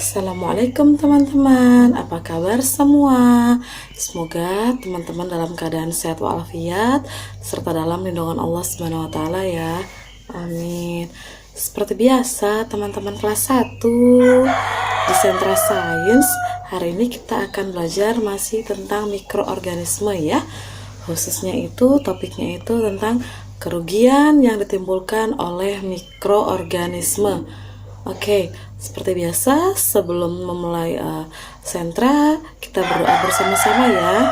Assalamualaikum teman-teman, apa kabar semua? Semoga teman-teman dalam keadaan sehat walafiat serta dalam lindungan Allah Subhanahu wa taala ya. Amin. Seperti biasa, teman-teman kelas 1 di Sentra Sains, hari ini kita akan belajar masih tentang mikroorganisme ya. Khususnya itu topiknya itu tentang kerugian yang ditimbulkan oleh mikroorganisme. Oke, seperti biasa sebelum memulai sentra, kita berdoa bersama-sama ya.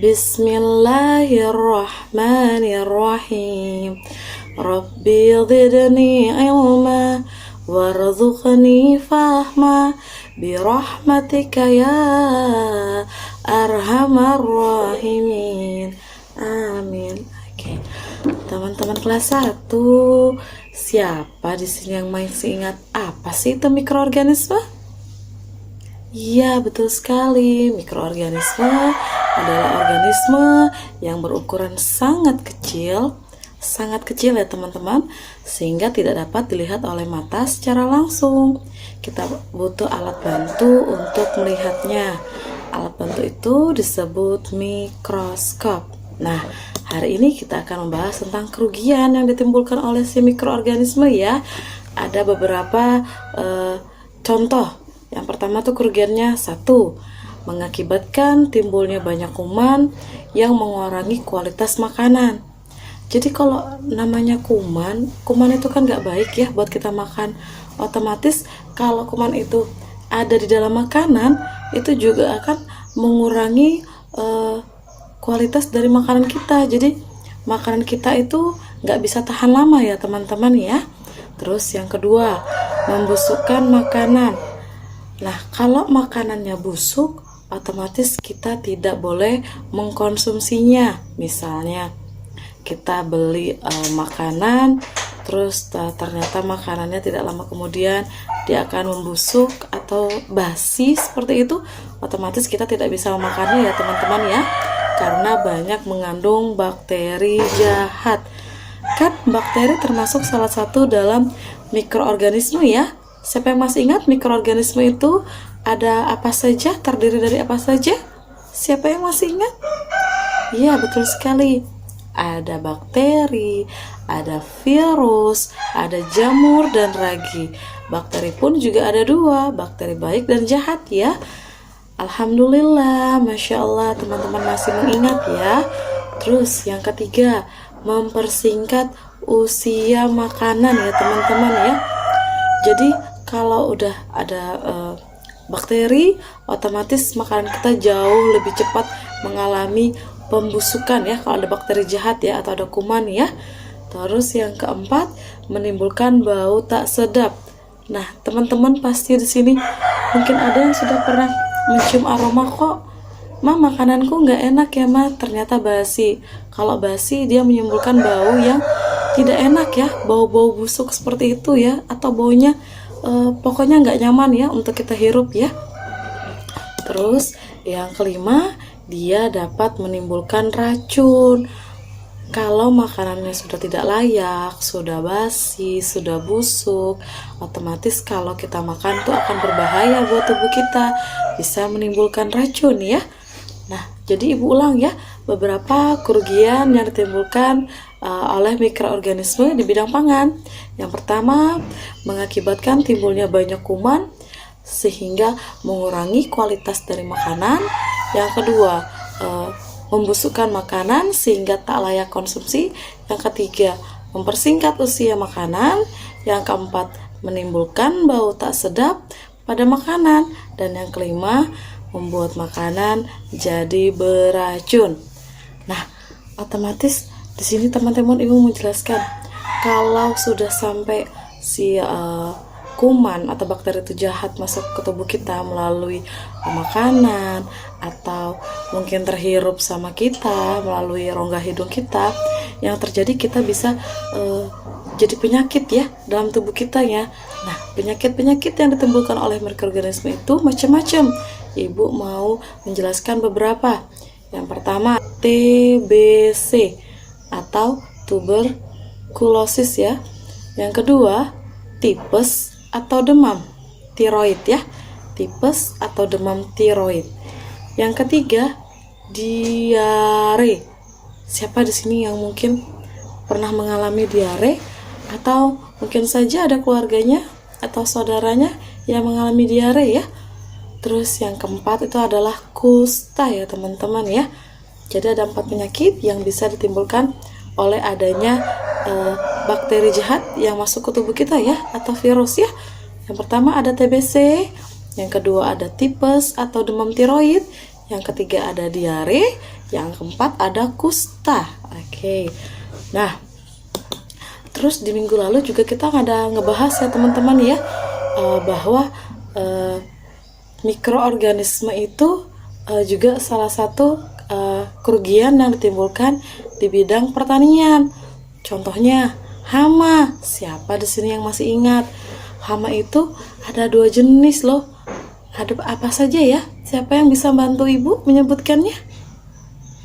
Bismillahirrahmanirrahim. Rabbi zidni ilma warzuqni fahma birahmatika ya arhamar rahimin. Amin. Oke. Teman-teman kelas 1, siapa di sini yang masih ingat apa sih itu mikroorganisme? Iya, betul sekali. Mikroorganisme adalah organisme yang berukuran sangat kecil ya teman-teman, sehingga tidak dapat dilihat oleh mata secara langsung. Kita butuh alat bantu untuk melihatnya. Alat bantu itu disebut mikroskop. Nah, hari ini kita akan membahas tentang kerugian yang ditimbulkan oleh si mikroorganisme ya. Ada beberapa contoh. Yang pertama tuh kerugiannya, 1, mengakibatkan timbulnya banyak kuman yang mengurangi kualitas makanan. Jadi kalau namanya kuman itu kan gak baik ya buat kita makan. Otomatis kalau kuman itu ada di dalam makanan, itu juga akan mengurangi kualitas dari makanan kita. Jadi makanan kita itu nggak bisa tahan lama ya teman-teman ya. Terus yang kedua, membusukkan makanan. Nah, kalau makanannya busuk, otomatis kita tidak boleh mengkonsumsinya. Misalnya kita beli makanan, terus ternyata makanannya tidak lama kemudian dia akan membusuk atau basi seperti itu, otomatis kita tidak bisa memakannya ya teman-teman ya, karena banyak mengandung bakteri jahat. Kan bakteri termasuk salah satu dalam mikroorganisme ya. Siapa yang masih ingat mikroorganisme itu ada apa saja, terdiri dari apa saja? Siapa yang masih ingat? Iya, betul sekali. Ada bakteri, ada virus, ada jamur dan ragi. Bakteri pun juga ada 2, bakteri baik dan jahat ya. Alhamdulillah, Masya Allah teman-teman masih mengingat ya. Terus yang ketiga, mempersingkat usia makanan ya teman-teman ya. Jadi kalau udah ada bakteri, otomatis makanan kita jauh lebih cepat mengalami pembusukan ya kalau ada bakteri jahat ya atau ada kuman ya. Terus yang keempat, menimbulkan bau tak sedap. Nah, teman-teman pasti di sini mungkin ada yang sudah pernah mencium aroma, kok Ma makananku nggak enak ya Ma, ternyata basi. Kalau basi dia menimbulkan bau yang tidak enak ya, bau-bau busuk seperti itu ya, atau baunya pokoknya nggak nyaman ya untuk kita hirup ya. Terus yang kelima, dia dapat menimbulkan racun. Kalau makanannya sudah tidak layak, sudah basi, sudah busuk, otomatis kalau kita makan tuh akan berbahaya buat tubuh kita, bisa menimbulkan racun ya. Nah, jadi ibu ulang ya beberapa kerugian yang ditimbulkan oleh mikroorganisme di bidang pangan. Yang pertama, mengakibatkan timbulnya banyak kuman sehingga mengurangi kualitas dari makanan. Yang kedua, membusukkan makanan sehingga tak layak konsumsi. Yang ketiga, mempersingkat usia makanan. Yang keempat, menimbulkan bau tak sedap pada makanan. Dan yang kelima, membuat makanan jadi beracun. Nah, otomatis di sini teman-teman ibu menjelaskan kalau sudah sampai si kuman atau bakteri itu jahat masuk ke tubuh kita melalui makanan atau mungkin terhirup sama kita melalui rongga hidung kita, yang terjadi kita bisa jadi penyakit ya dalam tubuh kita ya. Nah, penyakit-penyakit yang ditimbulkan oleh mikroorganisme itu macam-macam. Ibu mau menjelaskan beberapa. Yang pertama, TBC atau tuberkulosis ya. Yang kedua, tipes atau demam. tiroid ya, tipes atau demam tiroid. Yang ketiga, diare. Siapa di sini yang mungkin pernah mengalami diare, atau mungkin saja ada keluarganya atau saudaranya yang mengalami diare ya. Terus yang keempat itu adalah kusta ya teman-teman ya. Jadi ada 4 penyakit yang bisa ditimbulkan oleh adanya bakteri jahat yang masuk ke tubuh kita ya, atau virus ya. Yang pertama ada TBC, yang kedua ada tipes atau demam tiroid, yang ketiga ada diare, yang keempat ada kusta. Oke. Nah, terus di minggu lalu juga kita ada ngebahas ya teman-teman ya, bahwa mikroorganisme itu juga salah satu kerugian yang ditimbulkan di bidang pertanian. Contohnya hama. Siapa di sini yang masih ingat? Hama itu ada 2 jenis loh. Ada apa saja ya? Siapa yang bisa bantu ibu menyebutkannya?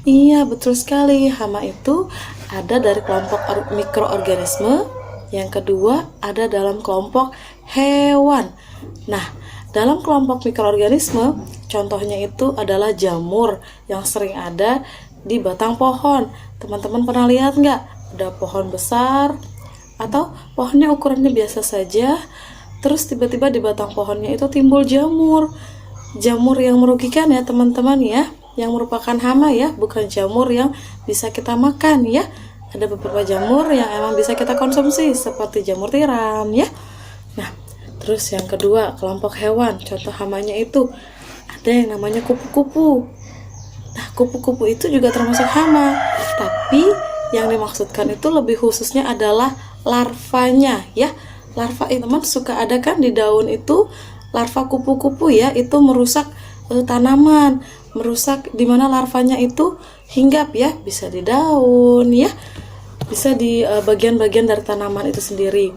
Iya, betul sekali. Hama itu ada dari kelompok mikroorganisme. Yang kedua ada dalam kelompok hewan. Nah, dalam kelompok mikroorganisme, contohnya itu adalah jamur yang sering ada di batang pohon. Teman-teman pernah lihat nggak? Ada pohon besar atau pohonnya ukurannya biasa saja, terus tiba-tiba di batang pohonnya itu timbul jamur. Jamur yang merugikan ya teman-teman ya, yang merupakan hama ya, bukan jamur yang bisa kita makan ya. Ada beberapa jamur yang emang bisa kita konsumsi seperti jamur tiram ya. Nah, terus yang kedua, kelompok hewan. Contoh hamanya itu ada yang namanya kupu-kupu. Nah, kupu-kupu itu juga termasuk hama, tapi yang dimaksudkan itu lebih khususnya adalah larvanya ya. Larva itu teman suka ada kan di daun itu, larva kupu-kupu ya, itu merusak tanaman, merusak di mana larvanya itu hinggap ya, bisa di daun ya, bisa di bagian-bagian dari tanaman itu sendiri.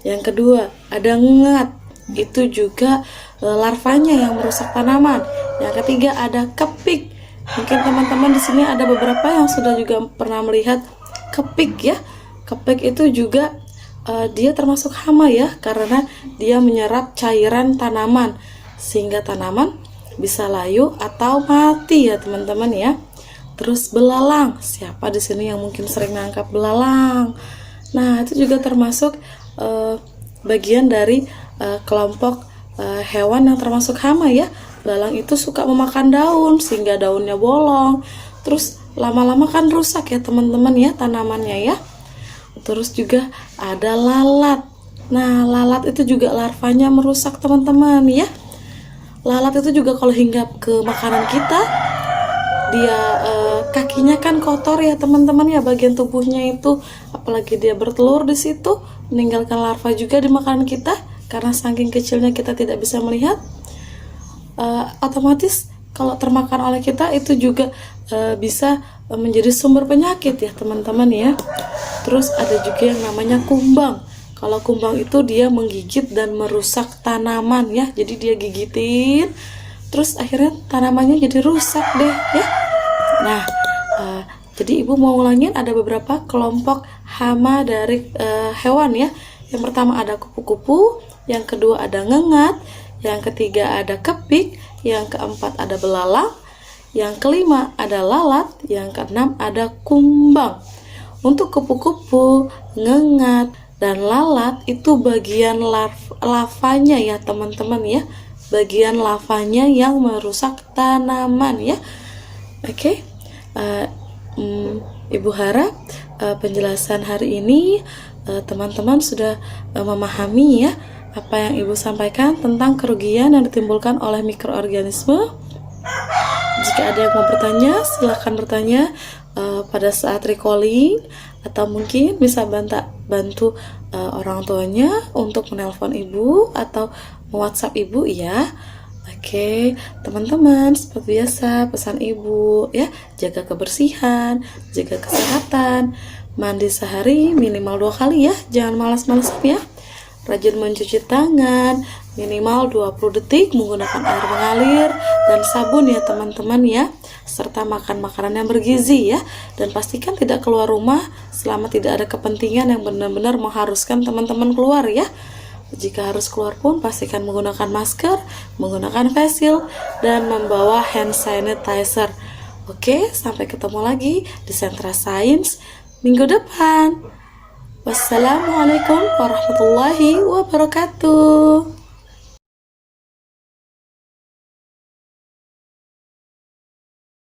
Yang kedua, ada ngengat. Itu juga larvanya yang merusak tanaman. Yang ketiga ada kepik. Mungkin teman-teman di sini ada beberapa yang sudah juga pernah melihat kepik ya. Kepik itu juga dia termasuk hama ya, karena dia menyerap cairan tanaman sehingga tanaman bisa layu atau mati ya teman-teman ya. Terus belalang. Siapa di sini yang mungkin sering nangkap belalang? Nah, itu juga termasuk bagian dari kelompok hewan yang termasuk hama ya. Belalang itu suka memakan daun sehingga daunnya bolong, terus lama-lama kan rusak ya teman-teman ya tanamannya ya. Terus juga ada lalat. Nah, lalat itu juga larvanya merusak teman-teman ya. Lalat itu juga kalau hinggap ke makanan kita, dia kakinya kan kotor ya teman-teman ya, bagian tubuhnya itu, apalagi dia bertelur di situ, meninggalkan larva juga di makanan kita karena saking kecilnya kita tidak bisa melihat. Otomatis kalau termakan oleh kita itu juga bisa menjadi sumber penyakit ya teman-teman ya. Terus ada juga yang namanya kumbang. Kalau kumbang itu dia menggigit dan merusak tanaman ya, jadi dia gigitin terus akhirnya tanamannya jadi rusak deh ya. Nah, jadi ibu mau ulangin, ada beberapa kelompok hama dari hewan ya. Yang pertama ada kupu-kupu, yang kedua ada ngengat, yang ketiga ada kepik, yang keempat ada belalang, yang kelima ada lalat, yang keenam ada kumbang. Untuk kupu-kupu, ngengat, dan lalat itu bagian lavanya ya teman-teman ya, bagian lavanya yang merusak tanaman ya. Oke. Ibu harap penjelasan hari ini teman-teman sudah memahami ya apa yang ibu sampaikan tentang kerugian yang ditimbulkan oleh mikroorganisme. Jika ada yang mau bertanya, silahkan bertanya pada saat recalling, atau mungkin bisa bantu orang tuanya untuk menelpon ibu atau WhatsApp ibu ya. Oke, teman-teman, seperti biasa pesan ibu ya, jaga kebersihan, jaga kesehatan, mandi sehari minimal 2 kali ya, jangan malas-malasan ya. Rajin mencuci tangan minimal 20 detik menggunakan air mengalir dan sabun ya teman-teman ya, serta makan makanan yang bergizi ya, dan pastikan tidak keluar rumah selama tidak ada kepentingan yang benar-benar mengharuskan teman-teman keluar ya. Jika harus keluar pun pastikan menggunakan masker, menggunakan face shield, dan membawa hand sanitizer. Oke, sampai ketemu lagi di Sentra Sains minggu depan. Wassalamualaikum warahmatullahi wabarakatuh.